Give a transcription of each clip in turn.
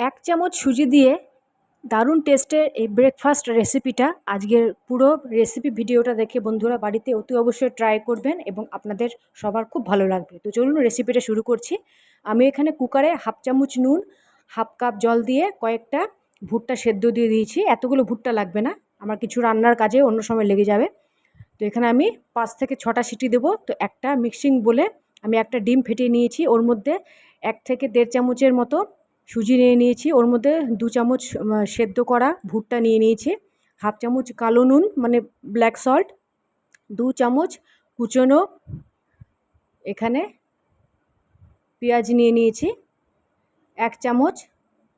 এক চামচ সুজি দিয়ে দারুণ টেস্টের এই ব্রেকফাস্ট রেসিপিটা, আজকের পুরো রেসিপি ভিডিওটা দেখে বন্ধুরা বাড়িতে অতি অবশ্যই ট্রাই করবেন এবং আপনাদের সবার খুব ভালো লাগবে। তো চলুন রেসিপিটা শুরু করছি। আমি এখানে কুকারে হাফ চামচ নুন, হাফ কাপ জল দিয়ে কয়েকটা ভুট্টা সেদ্ধ দিয়ে দিয়েছি। এতগুলো ভুট্টা লাগবে না, আমার কিছু রান্নার কাজে অন্য সময় লেগে যাবে। তো এখানে আমি 5 থেকে 6টা সিটি দেবো। তো একটা মিক্সিং বলে আমি একটা ডিম ফেটিয়ে নিয়েছি, ওর মধ্যে 1 থেকে 1.5 চামচের মতো সুজি নিয়ে নিয়েছি, ওর মধ্যে 2 চামচ সেদ্ধ করা ভুট্টা নিয়ে নিয়েছি, হাফ চামচ কালো নুন মানে ব্ল্যাক সল্ট, 2 চামচ কুচনো এখানে পেঁয়াজ নিয়ে নিয়েছি, 1 চামচ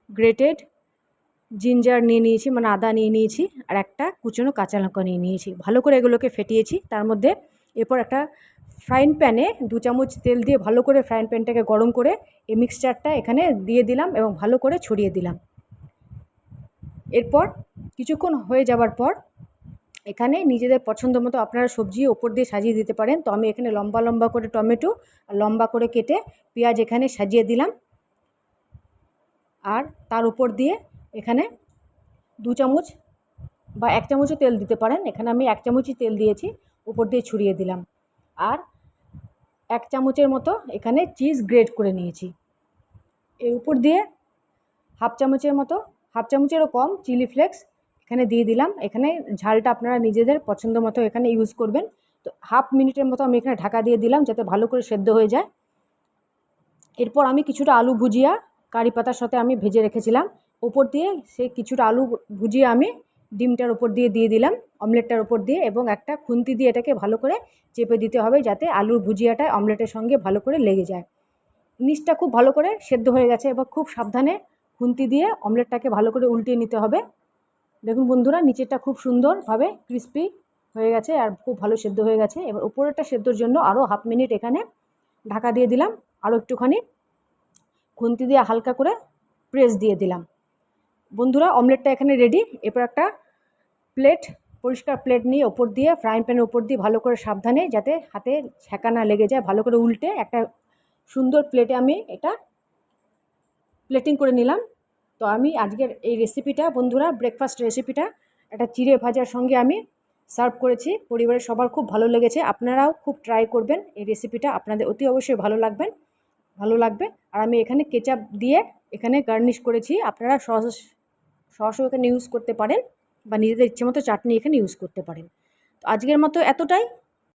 গ্রেটেড জিঞ্জার নিয়ে নিয়েছি মানে আদা নিয়ে নিয়েছি, আর একটা কুচনো কাঁচা লঙ্কা নিয়ে নিয়েছি। ভালো করে এগুলোকে ফেটিয়েছি। তার মধ্যে এরপর একটা ফ্রাইং প্যানে 2 চামচ তেল দিয়ে ভালো করে ফ্রাইং প্যানটাকে গরম করে এই মিক্সচারটা এখানে দিয়ে দিলাম এবং ভালো করে ছড়িয়ে দিলাম। এরপর কিছুক্ষণ হয়ে যাবার পর এখানে নিজেদের পছন্দ মতো আপনারা সবজি ওপর দিয়ে সাজিয়ে দিতে পারেন। তো আমি এখানে লম্বা লম্বা করে টমেটো আর লম্বা করে কেটে পেঁয়াজ এখানে সাজিয়ে দিলাম, আর তার উপর দিয়ে এখানে 2 চামচ বা 1 চামচও তেল দিতে পারেন। এখানে আমি 1 চামচই তেল দিয়েছি, উপর দিয়ে ছড়িয়ে দিলাম। আর 1 চামচের মতো এখানে চিজ গ্রেট করে নিয়েছি। এর উপর দিয়ে হাফ চামচেরও কম চিলি ফ্লেক্স এখানে দিয়ে দিলাম। এখানে ঝালটা আপনারা নিজেদের পছন্দ মতো এখানে ইউজ করবেন। তো হাফ মিনিটের মতো আমি এখানে ঢাকা দিয়ে দিলাম যাতে ভালো করে সেদ্ধ হয়ে যায়। এরপর আমি কিছুটা আলু ভুজিয়া কারি পাতার সাথে আমি ভেজে রেখেছিলাম, ওপর দিয়ে সেই কিছুটা আলু ভুজিয়া আমি ডিমটার উপর দিয়ে দিলাম, অমলেটটার উপর দিয়ে, এবং একটা খুন্তি দিয়ে এটাকে ভালো করে চেপে দিতে হবে যাতে আলুর ভুজিয়াটা অমলেটের সঙ্গে ভালো করে লেগে যায়। নিচটা খুব ভালো করে সেদ্ধ হয়ে গেছে, এবার খুব সাবধানে খুন্তি দিয়ে অমলেটটাকে ভালো করে উল্টিয়ে নিতে হবে। দেখুন বন্ধুরা, নিচেরটা খুব সুন্দরভাবে ক্রিস্পি হয়ে গেছে আর খুব ভালো সেদ্ধ হয়ে গেছে। এবার উপরেরটা সেদ্ধর জন্য আরও হাফ মিনিট এখানে ঢাকা দিয়ে দিলাম, আরও একটুখানি খুন্তি দিয়ে হালকা করে প্রেস দিয়ে দিলাম। বন্ধুরা, অমলেটটা এখানে রেডি। এরপর একটা পরিষ্কার প্লেট নিয়ে ওপর দিয়ে ফ্রাইং প্যানের ওপর দিয়ে ভালো করে সাবধানে যাতে হাতে ছ্যাঁকা না লেগে যায় ভালো করে উল্টে একটা সুন্দর প্লেটে আমি এটা প্লেটিং করে নিলাম। তো আমি আজকের এই রেসিপিটা বন্ধুরা, ব্রেকফাস্ট রেসিপিটা একটা চিড়ে ভাজার সঙ্গে আমি সার্ভ করেছি। পরিবারের সবার খুব ভালো লেগেছে। আপনারাও খুব ট্রাই করবেন এই রেসিপিটা, আপনাদের অতি অবশ্যই ভালো লাগবে। আর আমি এখানে কেচাপ দিয়ে এখানে গার্নিশ করেছি। আপনারা সসও এখানে ইউজ করতে পারেন বা নিজেদের ইচ্ছে মতো চাটনি এখানে ইউজ করতে পারেন। তো আজকের মতো এতটাই।